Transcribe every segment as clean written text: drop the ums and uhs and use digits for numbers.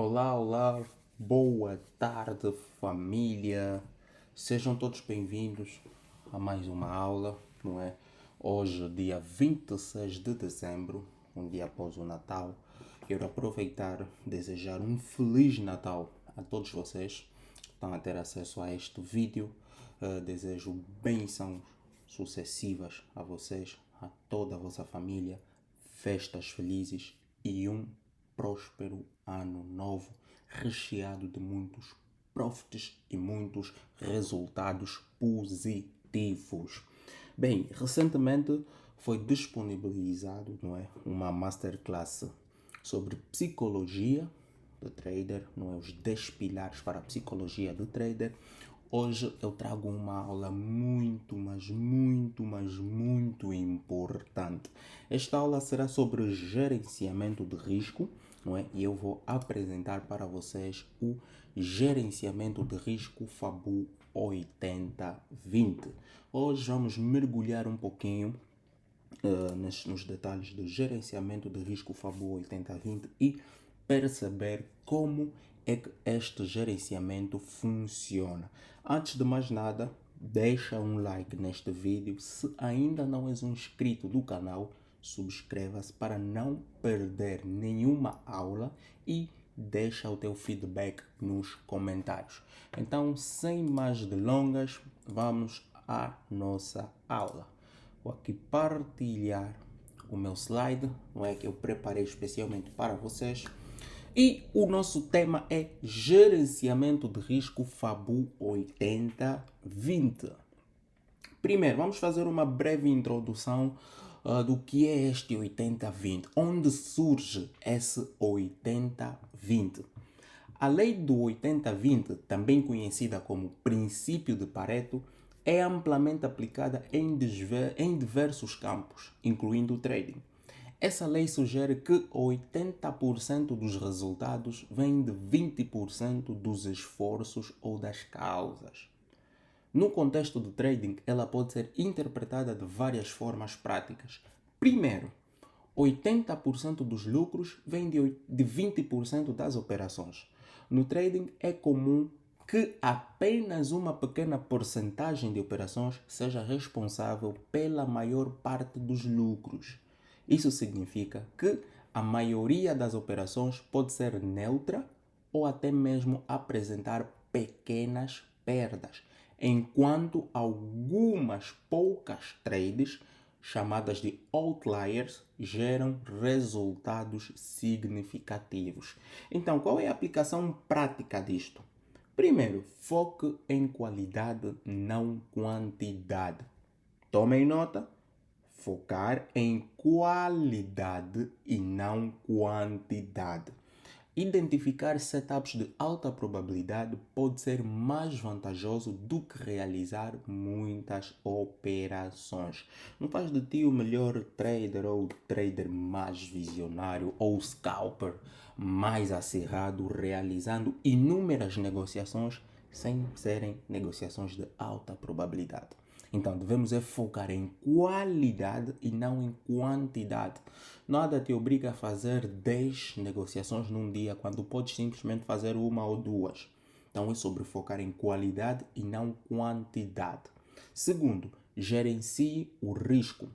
Olá, olá, boa tarde, família. Sejam todos bem-vindos a mais uma aula, não é? Hoje, dia 26 de dezembro, um dia após o Natal, quero aproveitar e desejar um Feliz Natal a todos vocês que estão a ter acesso a este vídeo. Desejo bênçãos sucessivas a vocês, a toda a vossa família, festas felizes e um próspero ano novo, recheado de muitos profits e muitos resultados positivos. Bem, recentemente foi disponibilizado, não é, uma masterclass sobre psicologia do trader, não é, os 10 pilares para a psicologia do trader. Hoje eu trago uma aula muito importante. Esta aula será sobre gerenciamento de risco, não é? E eu vou apresentar para vocês o gerenciamento de risco FABU 80-20. Hoje vamos mergulhar um pouquinho nos detalhes do gerenciamento de risco FABU 80-20 e perceber como é que este gerenciamento funciona. Antes de mais nada, deixa um like neste vídeo. Se ainda não és um inscrito do canal, subscreva-se para não perder nenhuma aula e deixa o teu feedback nos comentários. Então, sem mais delongas, vamos à nossa aula. Vou aqui partilhar o meu slide, não é, que eu preparei especialmente para vocês. E o nosso tema é gerenciamento de risco FABU 80-20. Primeiro, vamos fazer uma breve introdução do que é este 80-20, onde surge esse 80-20. A lei do 80-20, também conhecida como princípio de Pareto, é amplamente aplicada em diversos campos, incluindo o trading. Essa lei sugere que 80% dos resultados vêm de 20% dos esforços ou das causas. No contexto do trading, ela pode ser interpretada de várias formas práticas. Primeiro, 80% dos lucros vêm de 20% das operações. No trading é comum que apenas uma pequena porcentagem de operações seja responsável pela maior parte dos lucros. Isso significa que a maioria das operações pode ser neutra ou até mesmo apresentar pequenas perdas, enquanto algumas poucas trades, chamadas de outliers, geram resultados significativos. Então, qual é a aplicação prática disto? Primeiro, foque em qualidade, não quantidade. Tomem nota. Focar em qualidade e não quantidade. Identificar setups de alta probabilidade pode ser mais vantajoso do que realizar muitas operações. Não faz de ti o melhor trader ou o trader mais visionário ou o scalper mais acirrado, realizando inúmeras negociações sem serem negociações de alta probabilidade. Então, devemos focar em qualidade e não em quantidade. Nada te obriga a fazer 10 negociações num dia, quando podes simplesmente fazer uma ou duas. Então, é sobre focar em qualidade e não quantidade. Segundo, gerencie o risco.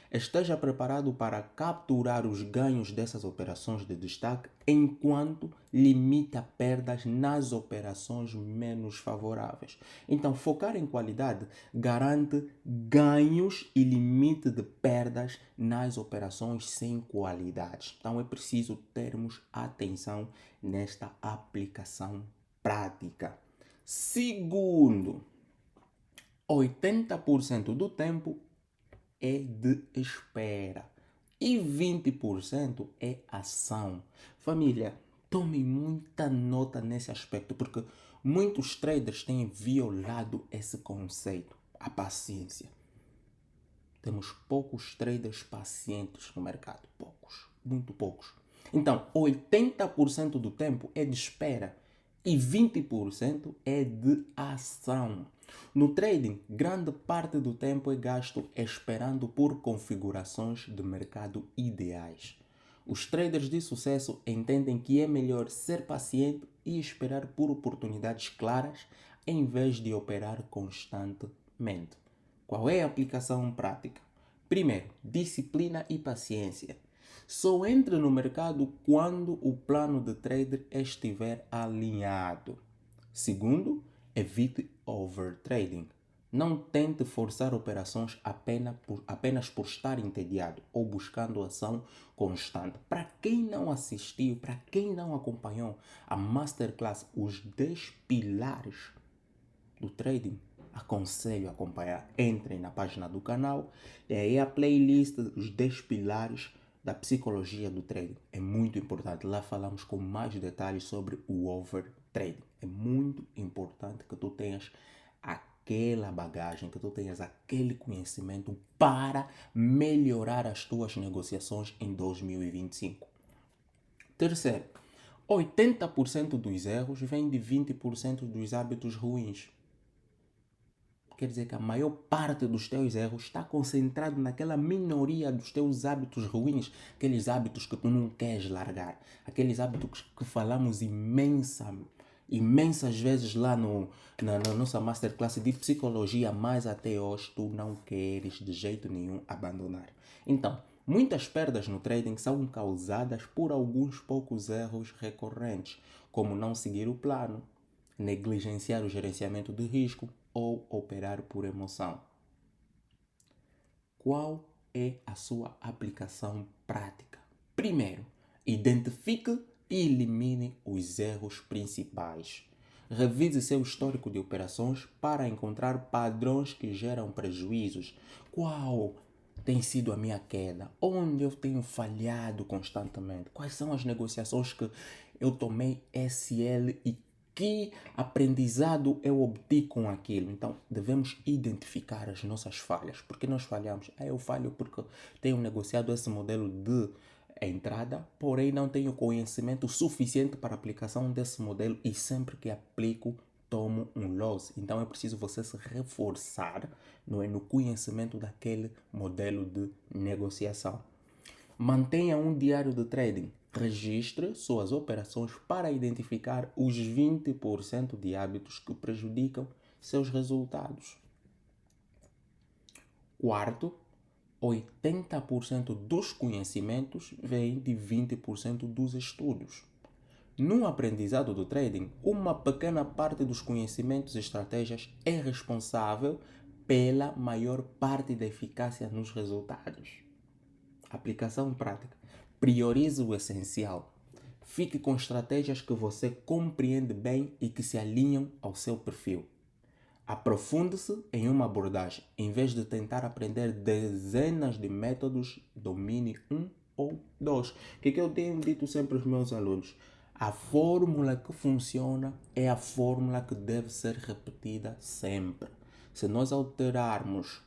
Esteja preparado para capturar os ganhos dessas operações de destaque enquanto limita perdas nas operações menos favoráveis. Então, focar em qualidade garante ganhos e limite de perdas nas operações sem qualidade. Então, é preciso termos atenção nesta aplicação prática. Segundo, 80% do tempo é de espera e 20% é ação. Família, tomem muita nota nesse aspecto, porque muitos traders têm violado esse conceito, a paciência. Temos poucos traders pacientes no mercado, poucos, muito poucos. Então, 80% do tempo é de espera e 20% é de ação. No trading, grande parte do tempo é gasto esperando por configurações de mercado ideais. Os traders de sucesso entendem que é melhor ser paciente e esperar por oportunidades claras em vez de operar constantemente. Qual é a aplicação prática? Primeiro, disciplina e paciência. Só entre no mercado quando o plano de trader estiver alinhado. Segundo, evite overtrading. Não tente forçar operações apenas por estar entediado ou buscando ação constante. Para quem não assistiu, para quem não acompanhou a Masterclass Os 10 Pilares do Trading, aconselho a acompanhar. Entrem na página do canal, tem aí a playlist dos 10 Pilares da Psicologia do Trading. É muito importante. Lá falamos com mais detalhes sobre o overtrading. É muito importante que tu tenhas aquela bagagem, que tu tenhas aquele conhecimento para melhorar as tuas negociações em 2025. Terceiro, 80% dos erros vem de 20% dos hábitos ruins. Quer dizer que a maior parte dos teus erros está concentrado naquela minoria dos teus hábitos ruins, aqueles hábitos que tu não queres largar, aqueles hábitos que falamos imensas vezes lá na nossa Masterclass de Psicologia, mas até hoje tu não queres de jeito nenhum abandonar. Então, muitas perdas no trading são causadas por alguns poucos erros recorrentes, como não seguir o plano, negligenciar o gerenciamento de risco ou operar por emoção. Qual é a sua aplicação prática? Primeiro, identifique e elimine os erros principais. Revise seu histórico de operações para encontrar padrões que geram prejuízos. Qual tem sido a minha queda? Onde eu tenho falhado constantemente? Quais são as negociações que eu tomei SL e que aprendizado eu obtive com aquilo? Então, devemos identificar as nossas falhas. Por que nós falhamos? Eu falho porque tenho negociado esse modelo de entrada, porém não tenho conhecimento suficiente para a aplicação desse modelo e sempre que aplico tomo um loss. Então é preciso você se reforçar no conhecimento daquele modelo de negociação. Mantenha um diário de trading. Registre suas operações para identificar os 20% de hábitos que prejudicam seus resultados. Quarto, 80% dos conhecimentos vem de 20% dos estudos. No aprendizado do trading, uma pequena parte dos conhecimentos e estratégias é responsável pela maior parte da eficácia nos resultados. Aplicação prática. Priorize o essencial. Fique com estratégias que você compreende bem e que se alinham ao seu perfil. Aprofunde-se em uma abordagem. Em vez de tentar aprender dezenas de métodos, domine um ou dois. O que eu tenho dito sempre aos meus alunos? A fórmula que funciona é a fórmula que deve ser repetida sempre. Se nós alterarmos,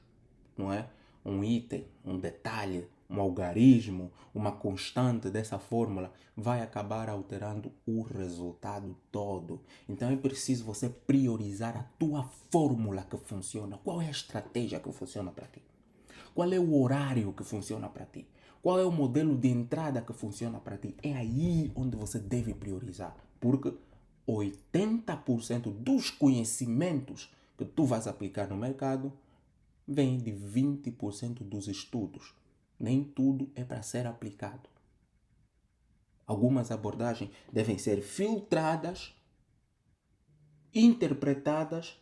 não é, um item, um detalhe, um algarismo, uma constante dessa fórmula, vai acabar alterando o resultado todo. Então é preciso você priorizar a tua fórmula que funciona. Qual é a estratégia que funciona para ti? Qual é o horário que funciona para ti? Qual é o modelo de entrada que funciona para ti? É aí onde você deve priorizar, porque 80% dos conhecimentos que tu vais aplicar no mercado vem de 20% dos estudos. Nem tudo é para ser aplicado. Algumas abordagens devem ser filtradas, interpretadas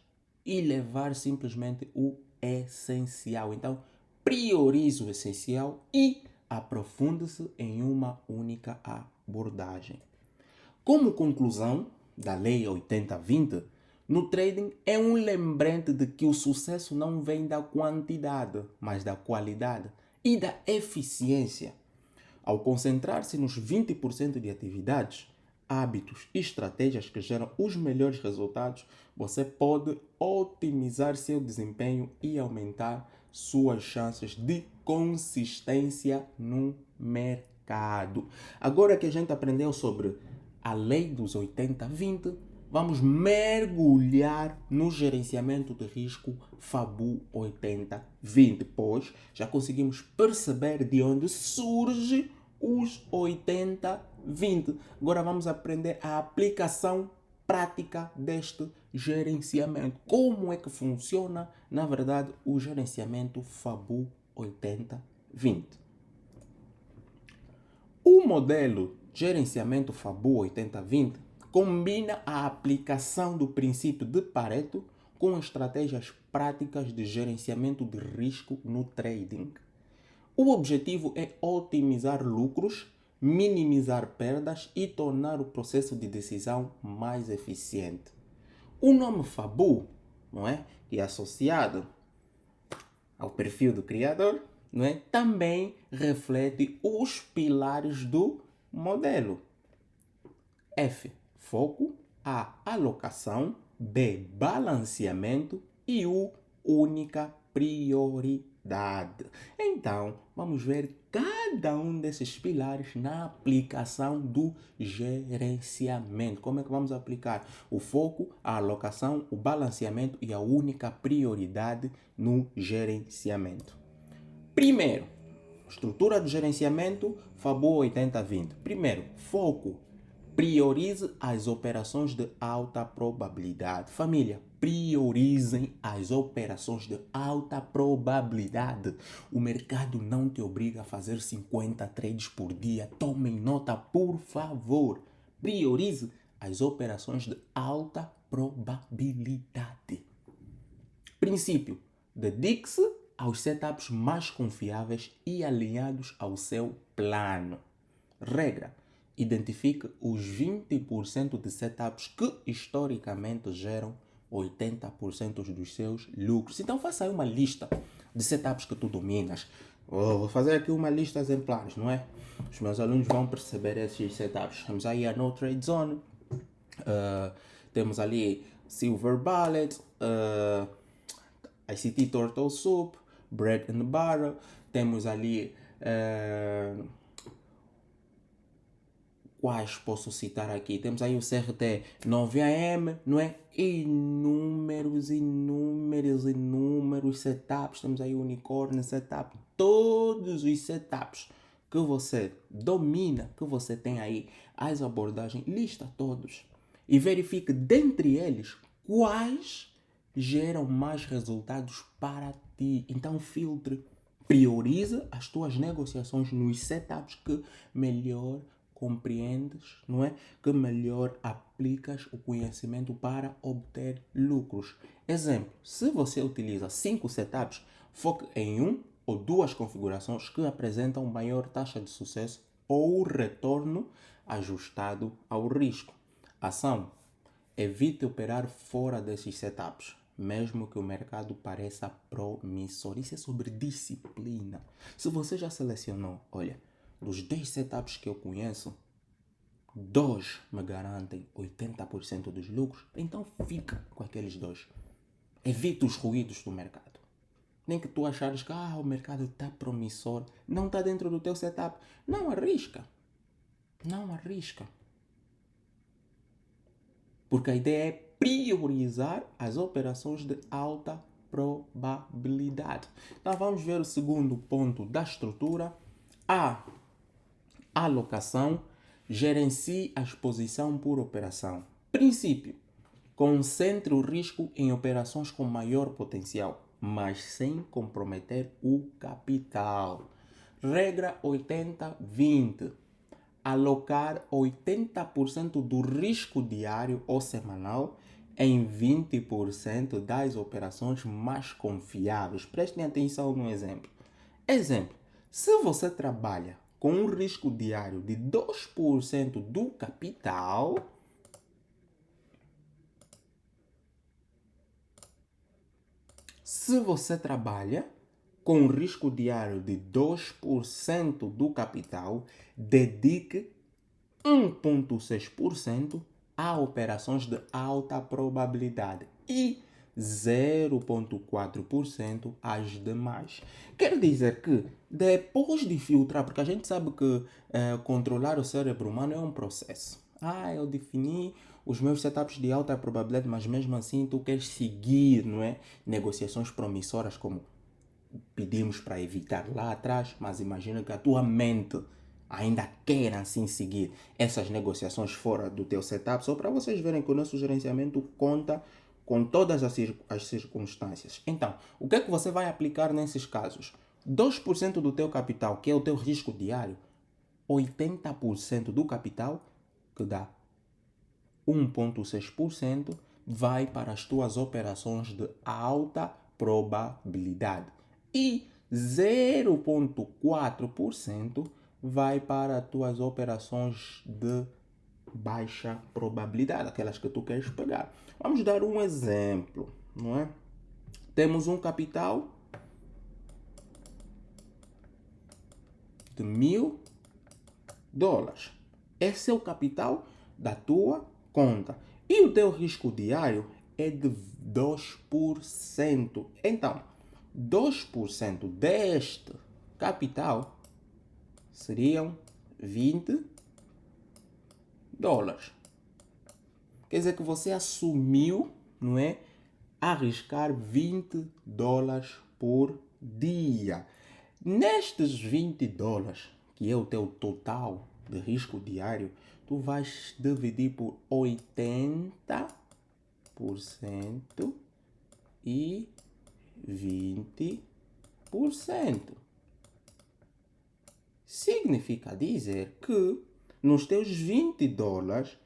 e levar simplesmente o essencial. Então, priorize o essencial e aprofunde-se em uma única abordagem. Como conclusão da lei 80-20, no trading é um lembrete de que o sucesso não vem da quantidade, mas da qualidade e da eficiência. Ao concentrar-se nos 20% de atividades, hábitos e estratégias que geram os melhores resultados, você pode otimizar seu desempenho e aumentar suas chances de consistência no mercado. Agora que a gente aprendeu sobre a lei dos 80-20, vamos mergulhar no gerenciamento de risco FABU 80-20, pois já conseguimos perceber de onde surge os 80-20. Agora vamos aprender a aplicação prática deste gerenciamento. Como é que funciona, na verdade, o gerenciamento FABU 80-20? O modelo gerenciamento FABU 80-20 combina a aplicação do princípio de Pareto com estratégias práticas de gerenciamento de risco no trading. O objetivo é otimizar lucros, minimizar perdas e tornar o processo de decisão mais eficiente. O nome FABU, não é, que é associado ao perfil do criador, não é, também reflete os pilares do modelo. F, foco. A, alocação. B, balanceamento. E U, única prioridade. Então, vamos ver cada um desses pilares na aplicação do gerenciamento. Como é que vamos aplicar o foco, a alocação, o balanceamento e a única prioridade no gerenciamento? Primeiro, estrutura do gerenciamento FABU 80-20. Primeiro, foco. Priorize as operações de alta probabilidade. Família, priorizem as operações de alta probabilidade. O mercado não te obriga a fazer 50 trades por dia. Tomem nota, por favor. Priorize as operações de alta probabilidade. Princípio: dedique-se aos setups mais confiáveis e alinhados ao seu plano. Regra: identifique os 20% de setups que historicamente geram 80% dos seus lucros. Então faça aí uma lista de setups que tu dominas. Vou fazer aqui uma lista exemplares, não é? Os meus alunos vão perceber esses setups. Temos aí a No Trade Zone, temos ali Silver Bullet, ICT Turtle Soup, Bread and Butter, temos ali quais posso citar aqui? Temos aí o CRT 9AM, não é? Inúmeros setups. Temos aí o Unicorn Setup. Todos os setups que você domina, que você tem aí, as abordagens, lista todos. E verifique dentre eles quais geram mais resultados para ti. Então filtre, priorize as tuas negociações nos setups que melhor compreendes, não é? Que melhor aplicas o conhecimento para obter lucros. Exemplo, se você utiliza 5 setups, foque em um ou duas configurações que apresentam maior taxa de sucesso ou retorno ajustado ao risco. Ação: evite operar fora desses setups, mesmo que o mercado pareça promissor. Isso é sobre disciplina. Se você já selecionou, olha, dos 10 setups que eu conheço, 2 me garantem 80% dos lucros, então fica com aqueles 2. Evita os ruídos do mercado. Nem que tu achares que o mercado está promissor, não está dentro do teu setup. Não arrisca. Não arrisca. Porque a ideia é priorizar as operações de alta probabilidade. Então vamos ver o segundo ponto da estrutura. A alocação. Gerencie a exposição por operação. Princípio: concentre o risco em operações com maior potencial, mas sem comprometer o capital. Regra 80-20. Alocar 80% do risco diário ou semanal em 20% das operações mais confiáveis. Prestem atenção no exemplo. Exemplo: se você trabalha com um risco diário de 2% do capital, se você trabalha com um risco diário de 2% do capital, dedique 1,6% a operações de alta probabilidade e 0,4% às demais. Quer dizer que depois de filtrar, porque a gente sabe que controlar o cérebro humano é um processo. Eu defini os meus setups de alta probabilidade, mas mesmo assim tu queres seguir, não é? Negociações promissoras como pedimos para evitar lá atrás, mas imagina que a tua mente ainda querem assim seguir essas negociações fora do teu setup, só para vocês verem que o nosso gerenciamento conta com todas as circunstâncias. Então, o que é que você vai aplicar nesses casos? 2% do teu capital, que é o teu risco diário, 80% do capital, que dá 1,6%, vai para as tuas operações de alta probabilidade. E 0,4% vai para as tuas operações de baixa probabilidade, aquelas que tu queres pegar. Vamos dar um exemplo, não é? Temos um capital de $1.000. Esse é o capital da tua conta. E o teu risco diário é de 2%. Então, 2% deste capital seriam $20. Quer dizer que você assumiu, não é, arriscar $20 por dia. Nestes $20, que é o teu total de risco diário, tu vais dividir por 80% e 20%. Significa dizer que nos teus $20,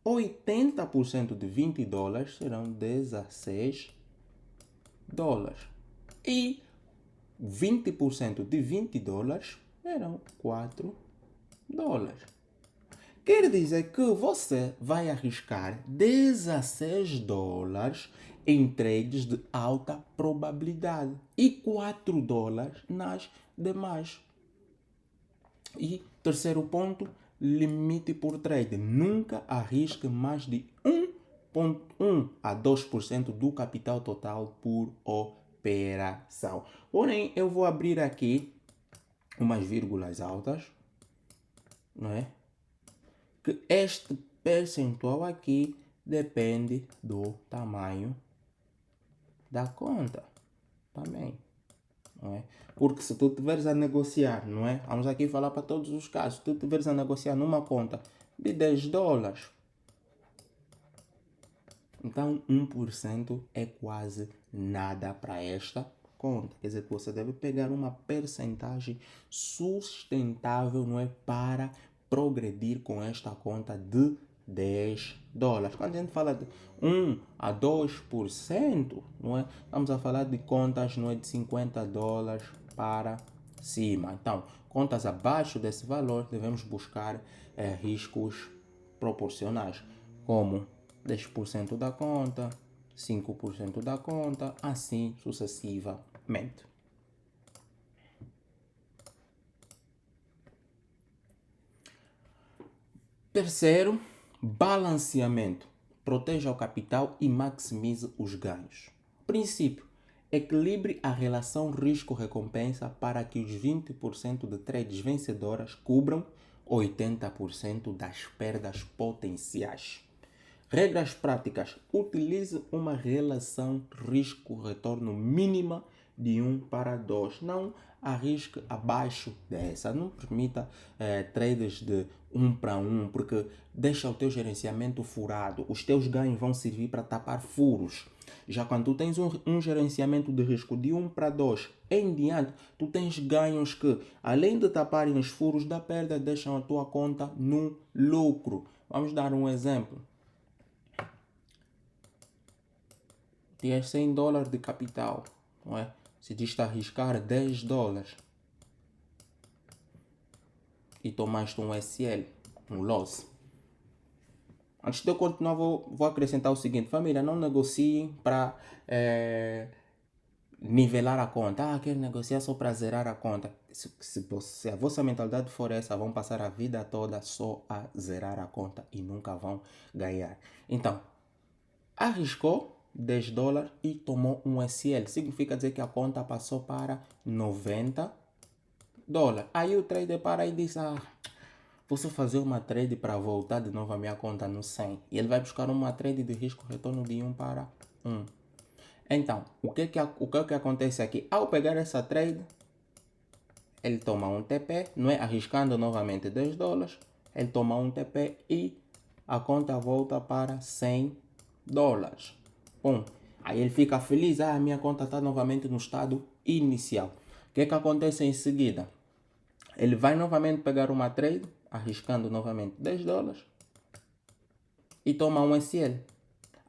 80% de $20 serão $16. E 20% de $20 serão $4. Quer dizer que você vai arriscar $16 em trades de alta probabilidade e $4 nas demais. E terceiro ponto, limite por trade. Nunca arrisque mais de 1,1 a 2% do capital total por operação. Porém, eu vou abrir aqui umas vírgulas altas, não é? Que este percentual aqui depende do tamanho da conta também, não é? Porque se tu estiveres a negociar, não é? Vamos aqui falar para todos os casos. Se tu estiveres a negociar numa conta de $10, então 1% é quase nada para esta conta. Quer dizer que você deve pegar uma percentagem sustentável, não é? Para progredir com esta conta de $10. Quando a gente fala de 1 a 2%, não é? Estamos a falar de contas, não é, de $50 para cima. Então, contas abaixo desse valor, devemos buscar riscos proporcionais, como 10% da conta, 5% da conta, assim sucessivamente. Terceiro, balanceamento. Proteja o capital e maximize os ganhos. Princípio: equilibre a relação risco-recompensa para que os 20% de trades vencedoras cubram 80% das perdas potenciais. Regras práticas: utilize uma relação risco-retorno mínima de 1 para 2. Não arrisque abaixo dessa. Não permita trades de 1 para 1, porque deixa o teu gerenciamento furado. Os teus ganhos vão servir para tapar furos. Já quando tu tens um gerenciamento de risco de 1 para 2 em diante, tu tens ganhos que, além de taparem os furos da perda, deixam a tua conta no lucro. Vamos dar um exemplo. Tinhas $100 de capital, não é? Se diz a arriscar $10 e tomaste um SL, um loss. Antes de eu continuar, vou acrescentar o seguinte: família, não negociem para nivelar a conta. Quero negociar só para zerar a conta. Se a vossa mentalidade for essa, vão passar a vida toda só a zerar a conta e nunca vão ganhar. Então, arriscou $10 e tomou um SL. Significa dizer que a conta passou para $90. Aí o trader para e diz: vou só fazer uma trade para voltar de novo a minha conta no 100. E ele vai buscar uma trade de risco retorno de 1 para 1. Então, o que acontece aqui? Ao pegar essa trade, ele toma um TP, não é? Arriscando novamente $10, ele toma um TP e a conta volta para $100. Bom, aí ele fica feliz, a minha conta está novamente no estado inicial. O que é que acontece em seguida? Ele vai novamente pegar uma trade, arriscando novamente $10 e toma um SL.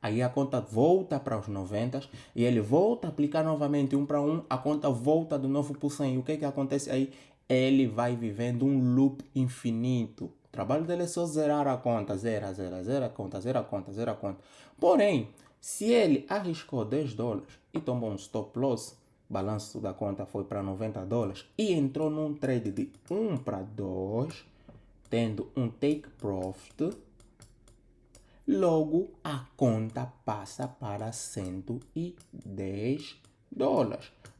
Aí a conta volta para os 90 e ele volta a aplicar novamente 1 para 1, a conta volta de novo para o 100. E o que é que acontece aí? Ele vai vivendo um loop infinito. O trabalho dele é só zerar a conta, zera a conta, zera a conta, zera a conta. Porém, se ele arriscou $10 e tomou um stop loss, o balanço da conta foi para $90 e entrou num trade de 1 para 2, tendo um take profit, logo a conta passa para $110.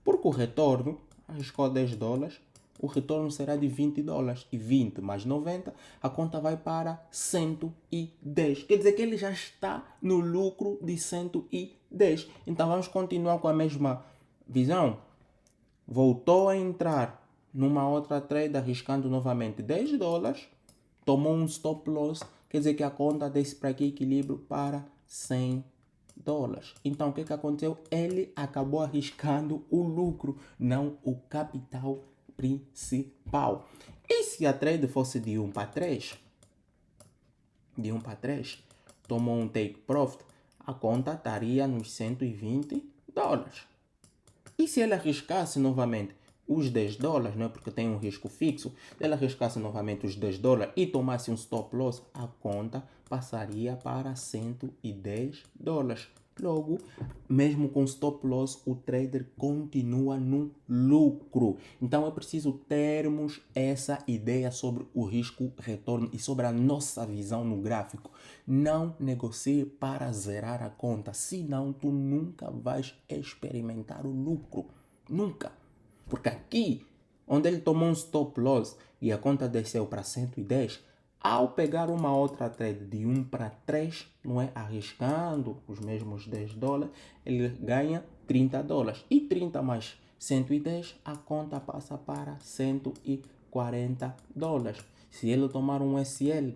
Porque o retorno, arriscou $10, o retorno será de $20. E 20 mais 90, a conta vai para 110. Quer dizer que ele já está no lucro de 110. Então vamos continuar com a mesma visão. Voltou a entrar numa outra trade arriscando novamente $10, tomou um stop loss, quer dizer que a conta desce para aqui equilíbrio para $100. Então o que aconteceu? Ele acabou arriscando o lucro, não o capital principal. E se a trade fosse de 1 para 3, tomou um take profit, a conta estaria nos $120. E se ele arriscasse novamente os $10, não é? Porque tem um risco fixo, se ele arriscasse novamente os $10 e tomasse um stop loss, a conta passaria para $110. Logo, mesmo com stop loss, o trader continua no lucro. Então é preciso termos essa ideia sobre o risco retorno e sobre a nossa visão no gráfico. Não negocie para zerar a conta, senão tu nunca vais experimentar o lucro. Nunca. Porque aqui, onde ele tomou um stop loss e a conta desceu para 110, ao pegar uma outra trade de 1 para 3, não é? Arriscando os mesmos $10, ele ganha $30. E 30 mais 110, a conta passa para $140. Se ele tomar um SL,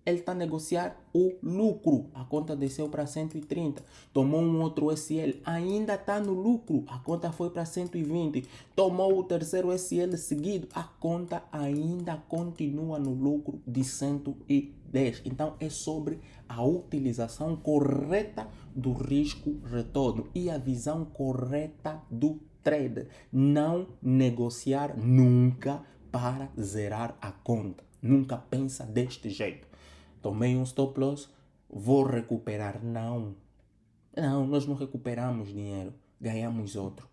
ele está a negociar o lucro. A conta desceu para 130. Tomou um outro SL. Ainda está no lucro. A conta foi para 120. Tomou o terceiro SL seguido. A conta ainda continua no lucro de 110. Então é sobre a utilização correta do risco retorno e a visão correta do trade. Não negociar nunca para zerar a conta. Nunca pensa deste jeito. Tomei um stop loss, vou recuperar. Não, nós não recuperamos dinheiro, ganhamos outro.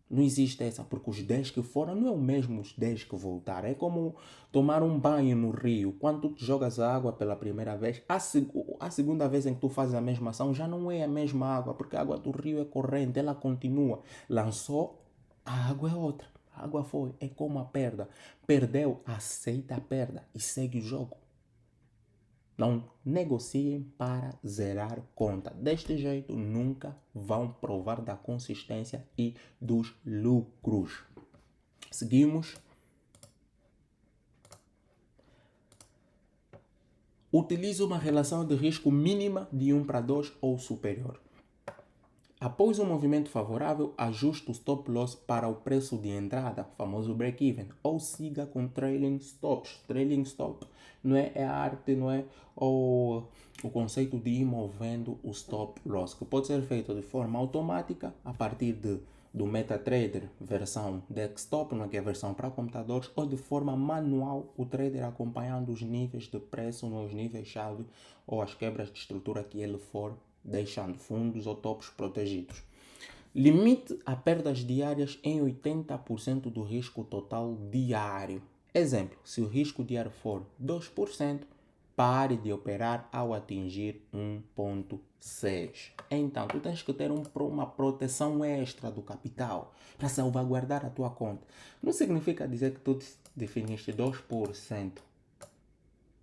Não existe essa, porque os 10 que foram não é o mesmo os 10 que voltaram. É como tomar um banho no rio. Quando tu jogas a água pela primeira vez, a segunda vez em que tu fazes a mesma ação já não é a mesma água, porque a água do rio é corrente, ela continua. Lançou, a água é outra. A água foi, é como a perda. Perdeu, aceita a perda e segue o jogo. Não negociem para zerar conta. Deste jeito, nunca vão provar da consistência e dos lucros. Seguimos. Utilize uma relação de risco mínima de 1 para 2 ou superior. Após um movimento favorável, ajuste o stop loss para o preço de entrada, famoso break-even, ou siga com trailing stops. Trailing stop não é a arte, não é o conceito de ir movendo o stop loss, que pode ser feito de forma automática a partir do MetaTrader versão desktop, que é a versão para computadores, ou de forma manual, o trader acompanhando os níveis de preço, os níveis-chave ou as quebras de estrutura que ele for deixando, fundos ou topos protegidos. Limite a perdas diárias em 80% do risco total diário. Exemplo, se o risco diário for 2%, pare de operar ao atingir 1,6%. Então, tu tens que ter uma proteção extra do capital para salvaguardar a tua conta. Não significa dizer que tu definiste 2%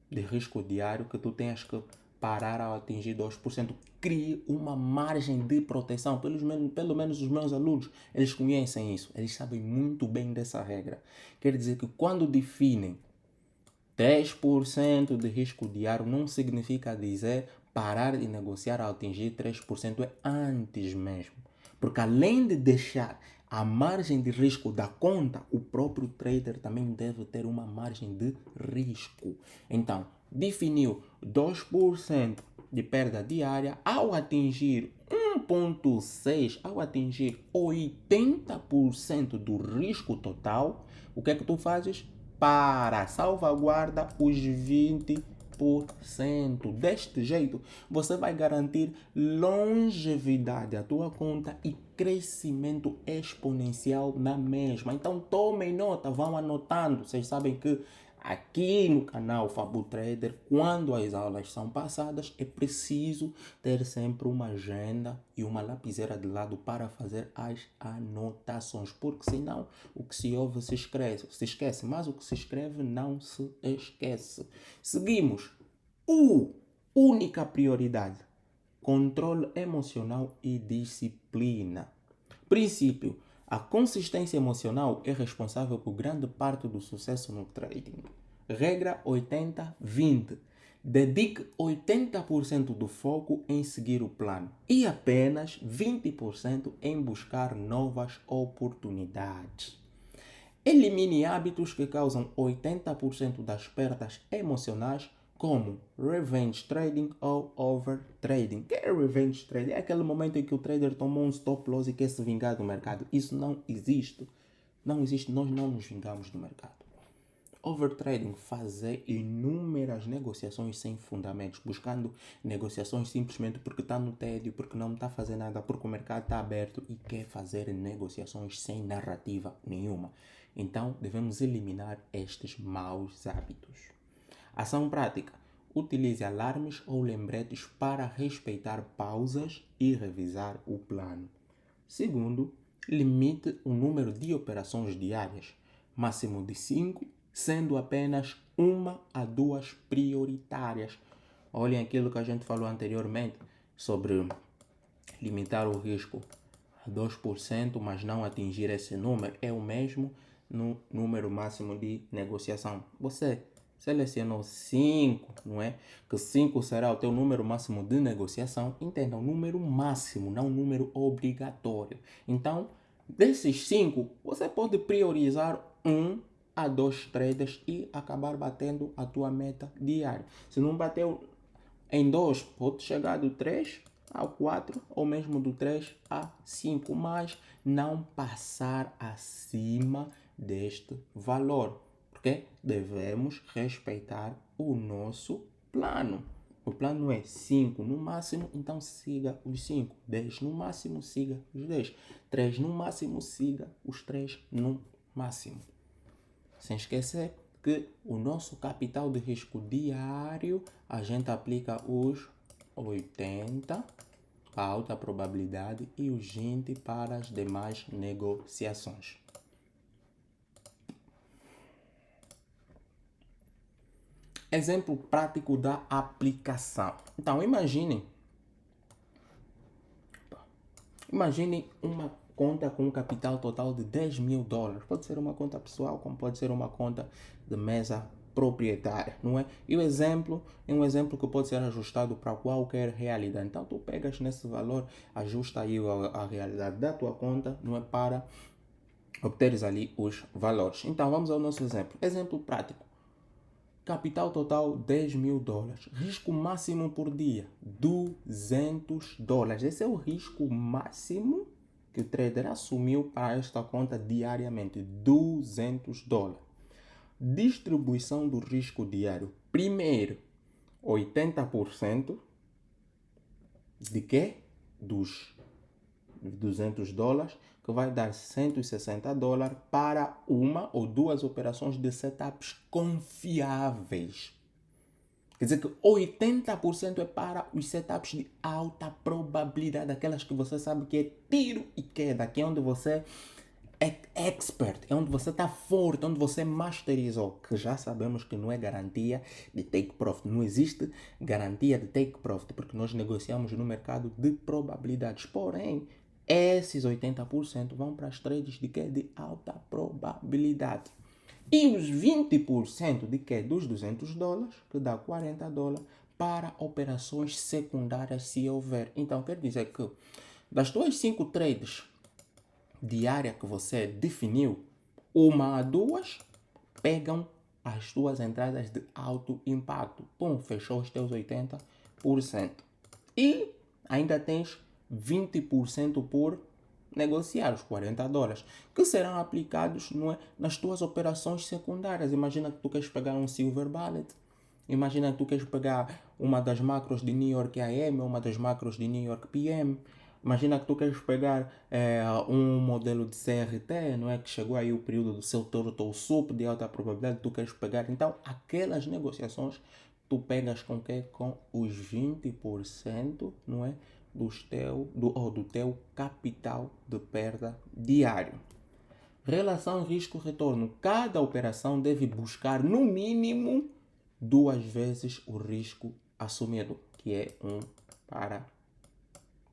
de risco diário que tu tenhas que parar ao atingir 2%. Crie uma margem de proteção. Pelo menos os meus alunos, eles conhecem isso. Eles sabem muito bem dessa regra. Quer dizer que quando definem 10% de risco diário, não significa dizer parar de negociar ao atingir 3%, é antes mesmo. Porque além de deixar a margem de risco da conta, o próprio trader também deve ter uma margem de risco. Então, definiu 2% de perda diária, ao atingir 1,6%, ao atingir 80% do risco total, o que é que tu fazes? Para salvaguarda os 20%. Deste jeito, você vai garantir longevidade à tua conta e crescimento exponencial na mesma. Então, tomem nota, vão anotando. Vocês sabem que aqui no canal Fabo Trader, quando as aulas são passadas, é preciso ter sempre uma agenda e uma lapiseira de lado para fazer as anotações, porque senão o que se ouve se esquece, mas o que se escreve não se esquece. Seguimos. Única prioridade: controle emocional e disciplina. Princípio: a consistência emocional é responsável por grande parte do sucesso no trading. Regra 80-20. Dedique 80% do foco em seguir o plano e apenas 20% em buscar novas oportunidades. Elimine hábitos que causam 80% das perdas emocionais, como revenge trading ou overtrading. O que é revenge trading? É aquele momento em que o trader tomou um stop loss e quer se vingar do mercado. Isso não existe. Não existe, nós não nos vingamos do mercado. Overtrading, fazer inúmeras negociações sem fundamentos, buscando negociações simplesmente porque está no tédio, porque não está fazendo nada, porque o mercado está aberto e quer fazer negociações sem narrativa nenhuma. Então, devemos eliminar estes maus hábitos. Ação prática: utilize alarmes ou lembretes para respeitar pausas e revisar o plano. Segundo, limite o número de operações diárias, máximo de 5, sendo apenas 1 a 2 prioritárias. Olhem aquilo que a gente falou anteriormente sobre limitar o risco a 2%, mas não atingir esse número. É o mesmo no número máximo de negociação. Você selecionou 5, não é? Que 5 será o teu número máximo de negociação. Entenda, o número máximo, não o número obrigatório. Então, desses 5, você pode priorizar 1 a 2 traders e acabar batendo a tua meta diária. Se não bateu em 2, pode chegar do 3 ao 4 ou mesmo do 3 a 5, mas não passar acima deste valor, porque devemos respeitar o nosso plano. O plano é 5 no máximo, então siga os 5. 10 no máximo, siga os 10. 3 no máximo, siga os 3 no máximo. Sem esquecer que o nosso capital de risco diário, a gente aplica os 80, a alta probabilidade, e os 20 para as demais negociações. Exemplo prático da aplicação. Então, imaginem uma conta com um capital total de $10.000. Pode ser uma conta pessoal, como pode ser uma conta de mesa proprietária, não é? E o exemplo é um exemplo que pode ser ajustado para qualquer realidade. Então, tu pegas nesse valor, ajusta aí a realidade da tua conta, não é? Para obteres ali os valores. Então, vamos ao nosso exemplo. Exemplo prático. Capital total $10.000. Risco máximo por dia $200. Esse é o risco máximo que o trader assumiu para esta conta diariamente, $200. Distribuição do risco diário. Primeiro, 80% de quê? Dos $200, que vai dar $160 para uma ou duas operações de setups confiáveis. Quer dizer que 80% é para os setups de alta probabilidade, aquelas que você sabe que é tiro e queda, aqui é onde você expert, é onde você está forte, onde você masterizou, que já sabemos que não é garantia de take profit. Não existe garantia de take profit, porque nós negociamos no mercado de probabilidades. Porém, esses 80% vão para as trades de quê? De alta probabilidade. E os 20% de quê? Dos $200, que dá $40, para operações secundárias se houver. Então, quer dizer que das tuas 5 trades diária que você definiu, uma a duas pegam as tuas entradas de alto impacto. Pum, fechou os teus 80%. E ainda tens 20% por negociar, os $40, que serão aplicados, não é, nas tuas operações secundárias. Imagina que tu queres pegar um Silver Bullet, imagina que tu queres pegar uma das macros de New York AM, uma das macros de New York PM. Imagina que tu queres pegar um modelo de CRT, não é? Que chegou aí o período do seu total sup de alta probabilidade, tu queres pegar. Então, aquelas negociações, tu pegas com quê? Com os 20%, não é? Do teu capital de perda diário. Relação risco-retorno. Cada operação deve buscar, no mínimo, 2 vezes o risco assumido, que é 1 para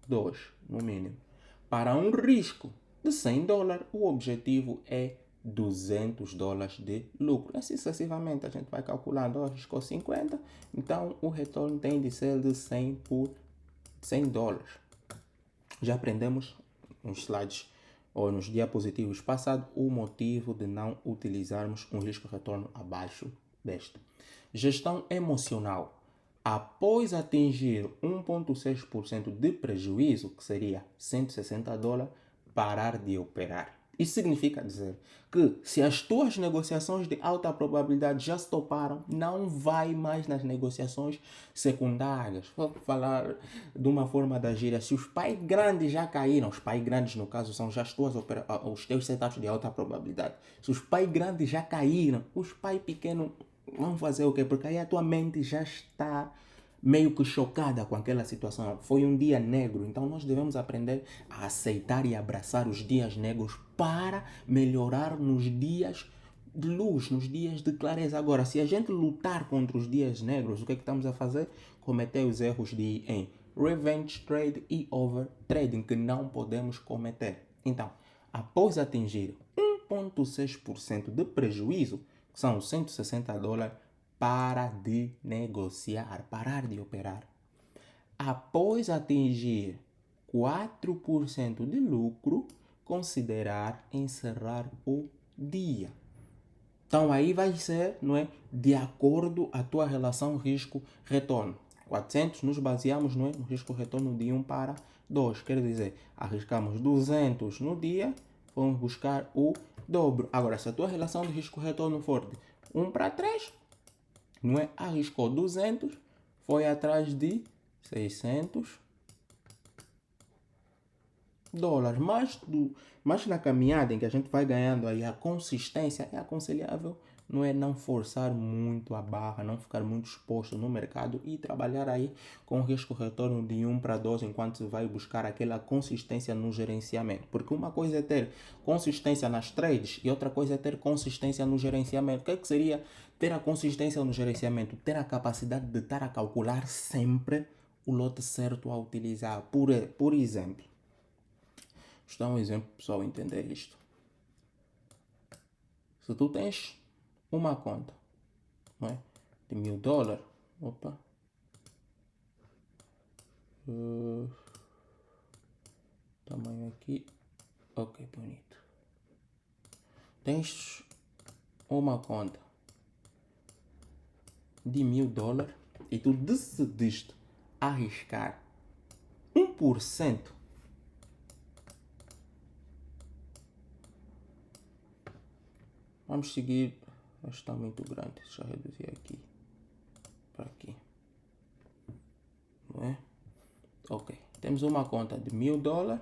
2, no mínimo. Para um risco de $100, o objetivo é $200 de lucro. Assim sucessivamente, a gente vai calculando, riscou 50, então o retorno tem de ser de 100 por $100. Já aprendemos nos slides ou nos diapositivos passados o motivo de não utilizarmos um risco-retorno abaixo deste. Gestão emocional. Após atingir 1,6% de prejuízo, que seria $160, parar de operar. Isso significa dizer que se as tuas negociações de alta probabilidade já se toparam, não vai mais nas negociações secundárias. Vou falar de uma forma da gíria. Se os pais grandes já caíram, os pais grandes no caso são já os teus setups de alta probabilidade. Se os pais grandes já caíram, os pais pequenos vão fazer o quê? Porque aí a tua mente já está meio que chocada com aquela situação. Foi um dia negro, então nós devemos aprender a aceitar e abraçar os dias negros para melhorar nos dias de luz, nos dias de clareza. Agora, se a gente lutar contra os dias negros, o que é que estamos a fazer? Cometer os erros de em revenge trade e overtrading, que não podemos cometer. Então, após atingir 1,6% de prejuízo, que são $160, para de negociar, parar de operar. Após atingir 4% de lucro, considerar encerrar o dia. Então aí vai ser, não é, de acordo a tua relação risco-retorno. 400 nos baseamos, não é, no risco-retorno de 1 para 2. Quer dizer, arriscamos 200 no dia, vamos buscar o dobro. Agora, se a tua relação de risco-retorno for de 1 para 3, não é, arriscou 200, foi atrás de $600. Mas na caminhada em que a gente vai ganhando aí a consistência, é aconselhável, não é, não forçar muito a barra, não ficar muito exposto no mercado e trabalhar aí com risco-retorno de 1 para 2 enquanto você vai buscar aquela consistência no gerenciamento. Porque uma coisa é ter consistência nas trades e outra coisa é ter consistência no gerenciamento. O que é que seria ter a consistência no gerenciamento? Ter a capacidade de estar a calcular sempre o lote certo a utilizar. Por exemplo, vou dar um exemplo para o pessoal entender isto. Se tu tens uma conta, não é, de $1000, opa, tamanho aqui, ok, bonito. Tens uma conta de $1000 e tu decidiste arriscar 1%. Vamos seguir. Está muito grande. Deixa eu reduzir aqui para aqui. Não é? Ok. Temos uma conta de $1000.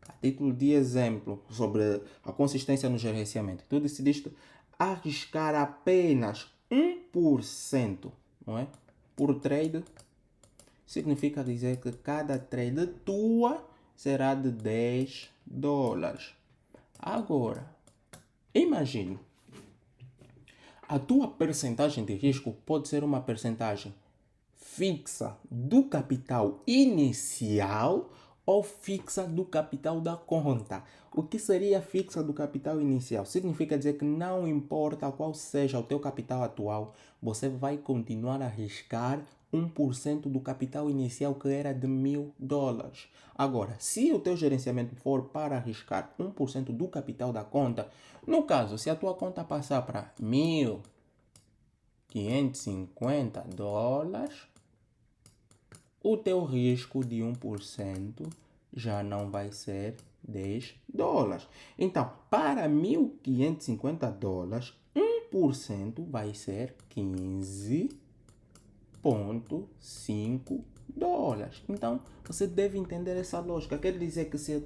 A título de exemplo sobre a consistência no gerenciamento. Tu decidiste arriscar apenas 1%, não é? Por trade. Significa dizer que cada trade tua será de $10. Agora, imagine, a tua percentagem de risco pode ser uma percentagem fixa do capital inicial ou fixa do capital da conta. O que seria fixa do capital inicial? Significa dizer que não importa qual seja o teu capital atual, você vai continuar a arriscar 1% do capital inicial que era de $1.000. Agora, se o teu gerenciamento for para arriscar 1% do capital da conta, no caso, se a tua conta passar para $1.550, o teu risco de 1% já não vai ser $10. Então, para $1.550, 1% vai ser $15,5. Então, você deve entender essa lógica. Quer dizer que se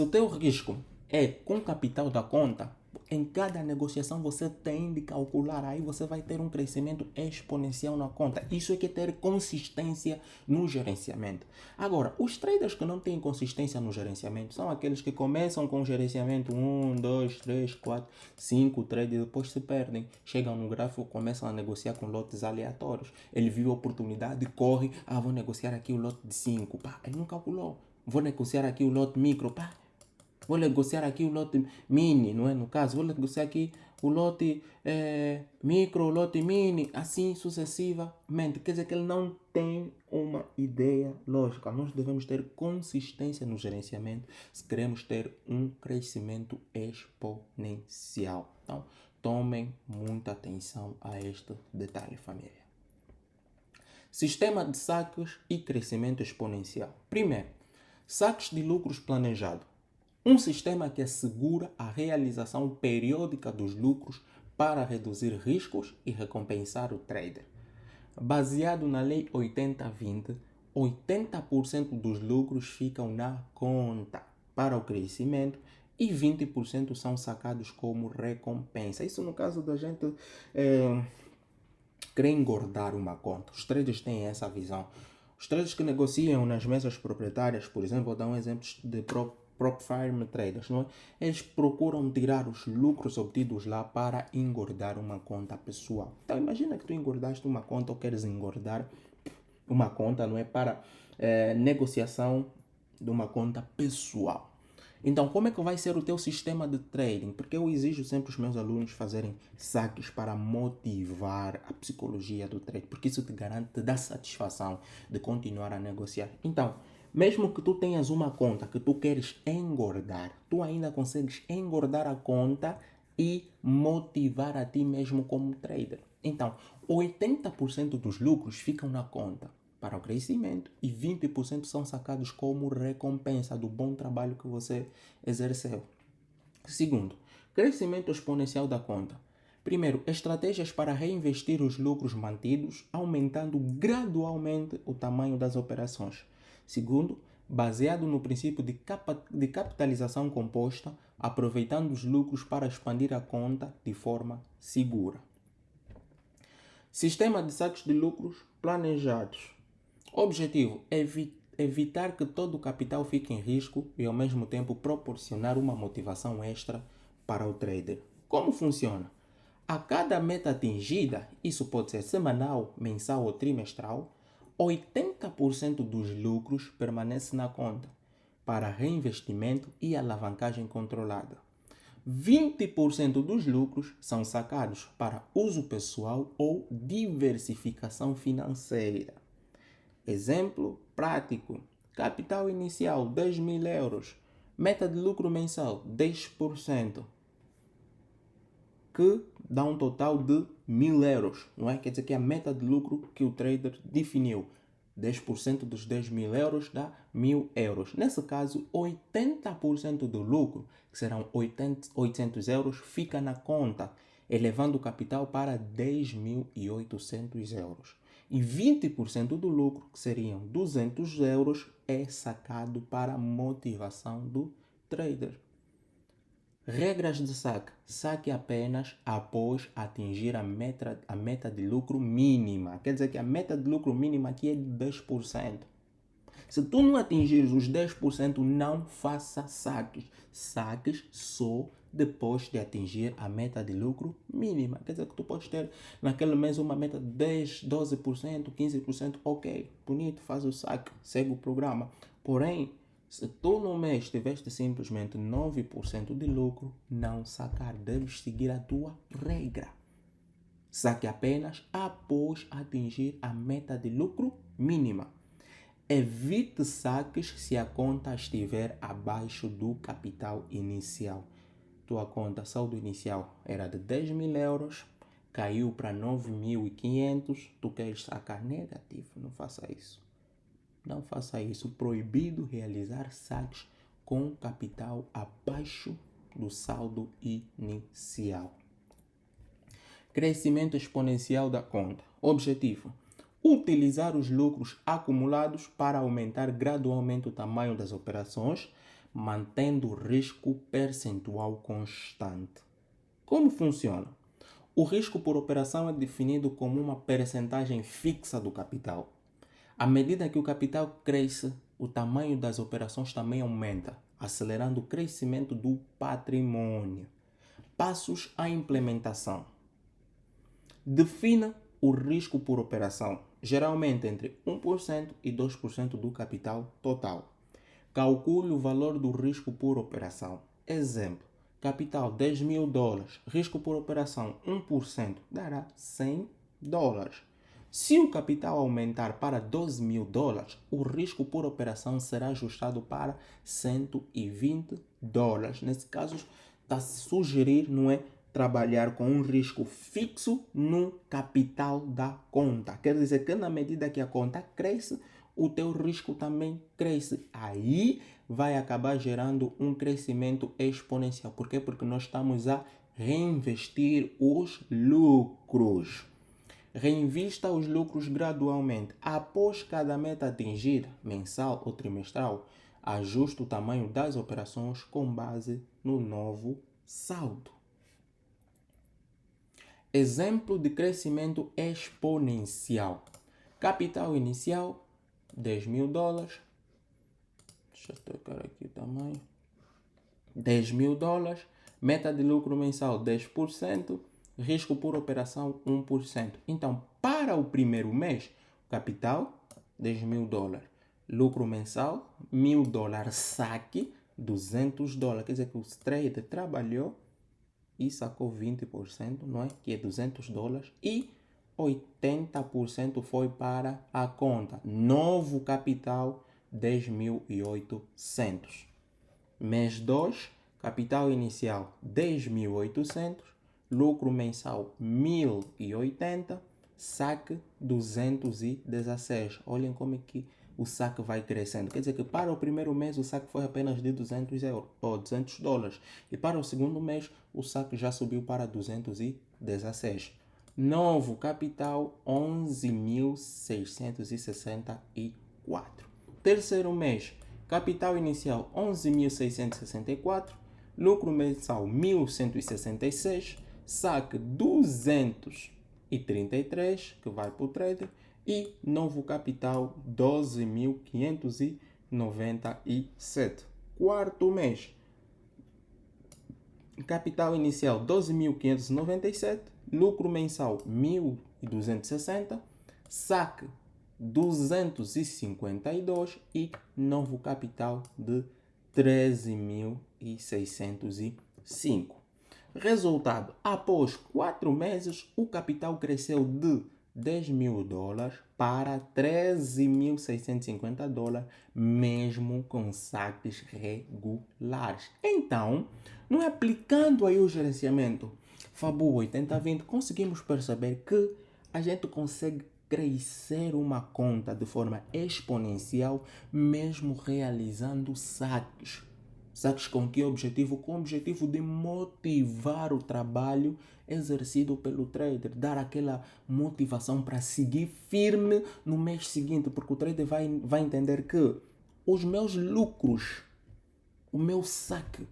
o teu risco é com capital da conta, em cada negociação você tem de calcular, aí você vai ter um crescimento exponencial na conta. Isso é que é ter consistência no gerenciamento. Agora, os traders que não têm consistência no gerenciamento são aqueles que começam com gerenciamento 1, 2, 3, 4, 5 trades e depois se perdem. Chegam no gráfico, começam a negociar com lotes aleatórios. Ele viu a oportunidade, corre, vou negociar aqui o lote de 5, ele não calculou. Vou negociar aqui o lote micro, vou negociar aqui o lote mini, não é? No caso, vou negociar aqui o lote micro, o lote mini, assim sucessivamente. Quer dizer que ele não tem uma ideia lógica. Nós devemos ter consistência no gerenciamento se queremos ter um crescimento exponencial. Então, tomem muita atenção a este detalhe, família. Sistema de saques e crescimento exponencial. Primeiro, saques de lucros planejado. Um sistema que assegura a realização periódica dos lucros para reduzir riscos e recompensar o trader. Baseado na Lei 80-20, 80% dos lucros ficam na conta para o crescimento e 20% são sacados como recompensa. Isso no caso da gente querer engordar uma conta. Os traders têm essa visão. Os traders que negociam nas mesas proprietárias, por exemplo, vou dar um exemplo de prop firm traders, não é? Eles procuram tirar os lucros obtidos lá para engordar uma conta pessoal. Então imagina que tu engordaste uma conta ou queres engordar uma conta, não é? Para negociação de uma conta pessoal. Então, como é que vai ser o teu sistema de trading? Porque eu exijo sempre os meus alunos fazerem saques para motivar a psicologia do trade, porque isso te garante, te dá satisfação de continuar a negociar. Então, mesmo que tu tenhas uma conta que tu queres engordar, tu ainda consegues engordar a conta e motivar a ti mesmo como trader. Então, 80% dos lucros ficam na conta para o crescimento e 20% são sacados como recompensa do bom trabalho que você exerceu. Segundo, crescimento exponencial da conta. Primeiro, estratégias para reinvestir os lucros mantidos, aumentando gradualmente o tamanho das operações. Segundo, baseado no princípio de capitalização composta, aproveitando os lucros para expandir a conta de forma segura. Sistema de saques de lucros planejados. Objetivo: evitar que todo o capital fique em risco e ao mesmo tempo proporcionar uma motivação extra para o trader. Como funciona? A cada meta atingida, isso pode ser semanal, mensal ou trimestral, 80% dos lucros permanece na conta para reinvestimento e alavancagem controlada. 20% dos lucros são sacados para uso pessoal ou diversificação financeira. Exemplo prático: capital inicial 10.000 euros, meta de lucro mensal 10%, que dá um total de 1.000 euros, não é? Quer dizer que a meta de lucro que o trader definiu, 10% dos 10.000 euros dá 1.000 euros. Nesse caso, 80% do lucro, que serão 800 euros, fica na conta, elevando o capital para 10.800 euros. E 20% do lucro, que seriam 200 euros, é sacado para a motivação do trader. Regras de saque. Saque apenas após atingir a meta de lucro mínima. Quer dizer que a meta de lucro mínima aqui é de 10%. Se tu não atingires os 10%, não faça saques. Saques só depois de atingir a meta de lucro mínima. Quer dizer que tu podes ter naquele mês uma meta de 10, 12%, 15%, ok, bonito, faz o saque, segue o programa. Porém, se tu no mês tiveste simplesmente 9% de lucro, não sacar, deves seguir a tua regra. Saque apenas após atingir a meta de lucro mínima. Evite saques se a conta estiver abaixo do capital inicial. Tua conta saldo inicial era de 10.000 euros, caiu para 9.500, tu queres sacar negativo, não faça isso. Não faça isso. Proibido realizar saques com capital abaixo do saldo inicial. Crescimento exponencial da conta. Objetivo: utilizar os lucros acumulados para aumentar gradualmente o tamanho das operações, mantendo o risco percentual constante. Como funciona? O risco por operação é definido como uma percentagem fixa do capital. À medida que o capital cresce, o tamanho das operações também aumenta, acelerando o crescimento do patrimônio. Passos à implementação. Defina o risco por operação, geralmente entre 1% e 2% do capital total. Calcule o valor do risco por operação. Exemplo: capital 10.000 dólares, risco por operação 1%, dará 100 dólares. Se o capital aumentar para 12.000 dólares, o risco por operação será ajustado para 120 dólares. Nesse caso, está a sugerir, não é, trabalhar com um risco fixo no capital da conta. Quer dizer que na medida que a conta cresce, o teu risco também cresce. Aí vai acabar gerando um crescimento exponencial. Por quê? Porque nós estamos a reinvestir os lucros. Reinvista os lucros gradualmente. Após cada meta atingida, mensal ou trimestral, ajuste o tamanho das operações com base no novo saldo. Exemplo de crescimento exponencial. Capital inicial, 10.000 dólares. Deixa eu trocar aqui o tamanho. 10.000 dólares. Meta de lucro mensal, 10%. Risco por operação, 1%. Então, para o primeiro mês, capital, 10.000 dólares. Lucro mensal, 1.000 dólares. Saque, 200 dólares. Quer dizer que o trader trabalhou e sacou 20%, não é? Que é 200 dólares. E 80% foi para a conta. Novo capital, 10.800. Mês 2, capital inicial, 10.800. Lucro mensal, 1.080. Saque, 216. Olhem como é que o saque vai crescendo. Quer dizer que para o primeiro mês o saque foi apenas de 200 euros, ou 200 dólares. E para o segundo mês o saque já subiu para 216. Novo capital, 11.664. Terceiro mês, capital inicial, 11.664. Lucro mensal, 1.166. Saque, 233, que vai para o trader. E novo capital, 12.597. Quarto mês, capital inicial, 12.597. Lucro mensal, 1.260. Saque, 252. E novo capital de 13.605. Resultado: após 4 meses, o capital cresceu de 10.000 dólares para 13.650 dólares, mesmo com saques regulares. Então, não é aplicando aí o gerenciamento FABU 80/20, conseguimos perceber que a gente consegue crescer uma conta de forma exponencial, mesmo realizando saques. Saques com que objetivo? Com o objetivo de motivar o trabalho exercido pelo trader, dar aquela motivação para seguir firme no mês seguinte, porque o trader vai entender que os meus lucros, o meu saque,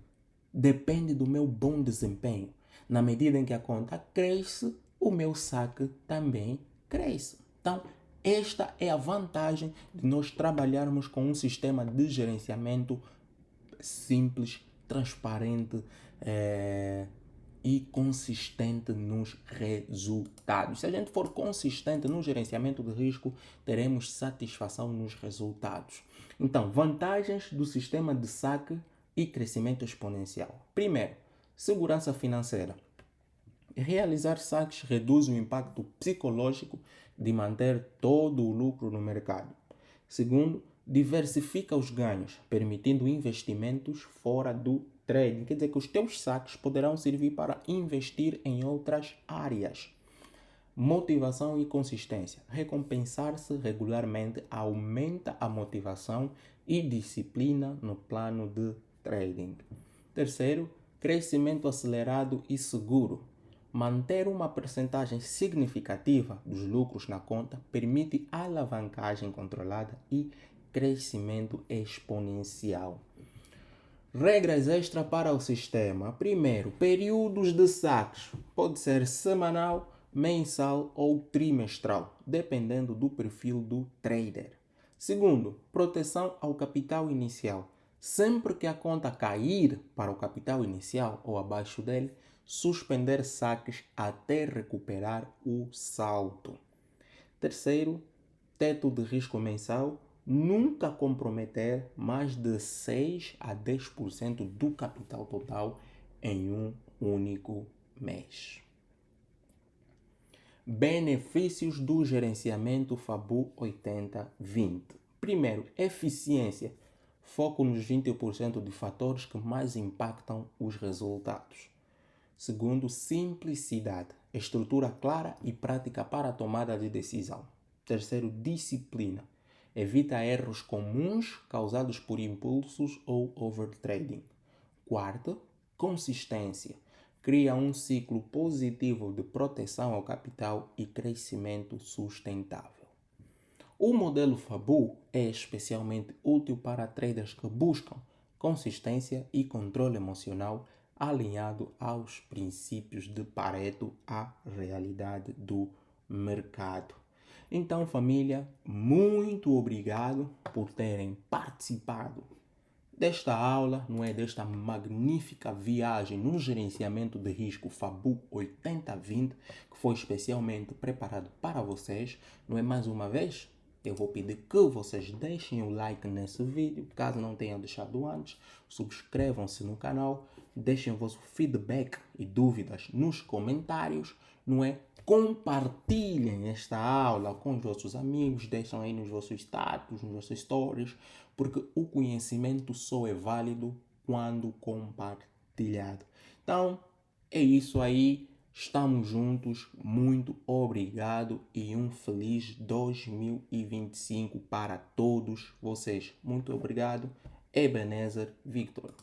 depende do meu bom desempenho. Na medida em que a conta cresce, o meu saque também cresce. Então, Esta é a vantagem de nós trabalharmos com um sistema de gerenciamento simples, transparente e consistente nos resultados. Se a gente for consistente no gerenciamento de risco, teremos satisfação nos resultados. Então, vantagens do sistema de saque e crescimento exponencial. Primeiro, segurança financeira. Realizar saques reduz o impacto psicológico de manter todo o lucro no mercado. Segundo, diversifica os ganhos, permitindo investimentos fora do trading. Quer dizer que os teus saques poderão servir para investir em outras áreas. Motivação e consistência. Recompensar-se regularmente aumenta a motivação e disciplina no plano de trading. Terceiro, crescimento acelerado e seguro. Manter uma percentagem significativa dos lucros na conta permite alavancagem controlada e crescimento exponencial. Regras extra para o sistema. Primeiro, períodos de saques. Pode ser semanal, mensal ou trimestral, dependendo do perfil do trader. Segundo, proteção ao capital inicial. Sempre que a conta cair para o capital inicial ou abaixo dele, suspender saques até recuperar o saldo. Terceiro, teto de risco mensal. Nunca comprometer mais de 6 a 10% do capital total em um único mês. Benefícios do gerenciamento FABU 80-20. Primeiro, eficiência. Foco nos 20% de fatores que mais impactam os resultados. Segundo, simplicidade. Estrutura clara e prática para a tomada de decisão. Terceiro, disciplina. Evita erros comuns causados por impulsos ou overtrading. Quarto, consistência. Cria um ciclo positivo de proteção ao capital e crescimento sustentável. O modelo FABU é especialmente útil para traders que buscam consistência e controle emocional alinhado aos princípios de Pareto, à realidade do mercado. Então, família, muito obrigado por terem participado desta aula, não é? Desta magnífica viagem no gerenciamento de risco FABU 80-20, que foi especialmente preparado para vocês. Não é? Mais uma vez, eu vou pedir que vocês deixem o like nesse vídeo, caso não tenham deixado antes, subscrevam-se no canal, deixem o vosso feedback e dúvidas nos comentários, não é? Compartilhem esta aula com os vossos amigos, deixem aí nos vossos status, nos vossos stories, porque o conhecimento só é válido quando compartilhado. Então, é isso aí. Estamos juntos. Muito obrigado e um feliz 2025 para todos vocês. Muito obrigado. Ebenezer Victor.